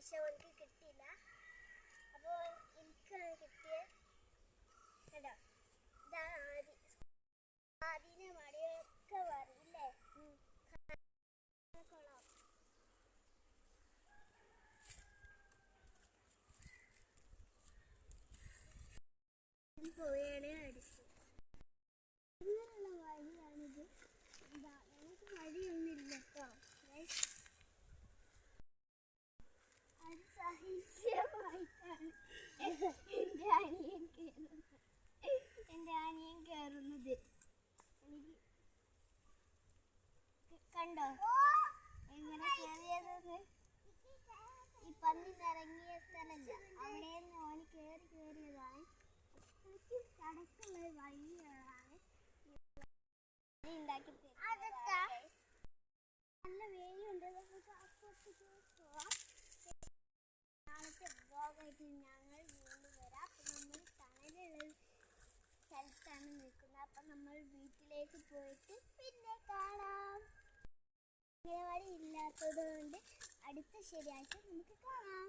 പക്ഷെ അവൾക്ക് കിട്ടിയില്ല. അപ്പോൾ എനിക്കാണ് കിട്ടിയത്. കേട്ടോ, ഇതാണ് ആദ്യം മടിയൊക്കെ പറയില്ലേ. പോയാണ് അടിച്ചത്. ഇങ്ങനെയുള്ള വഴിയാണിത്. എന്താ, ഞങ്ങൾക്ക് വഴിയൊന്നുമില്ല കേട്ടോ. അതിസഹിഷ്യമായിട്ടാണ് എൻ്റെ അനിയൻ കയറുന്നത്. കണ്ടോ എങ്ങനെ കയറിയതെന്ന്? ഈ പന്നി നിറങ്ങിയ സ്ഥലമല്ല, അവിടെ നിന്ന് ഓന് കയറിയതാണ്. തടസ്സുള്ള വഴികളാണ് ഉണ്ടാക്കി തരുന്നത്. നല്ല വേലിയുണ്ട്, നമുക്ക് അപ്പുറത്ത് പോവാം. നാളത്തെ വ്ലോഗായിട്ട് ഞങ്ങൾ വീണ്ടും വരാം. അപ്പം നമ്മൾ തണലുള്ള സ്ഥലത്താണ് നിൽക്കുന്നത്. അപ്പം നമ്മൾ വീട്ടിലേക്ക് പോയിട്ട് പിന്നെ കാണാം. അംഗനവാടി ഇല്ലാത്തത് കൊണ്ട് അടുത്ത ശനിയാഴ്ച നമുക്ക് കാണാം.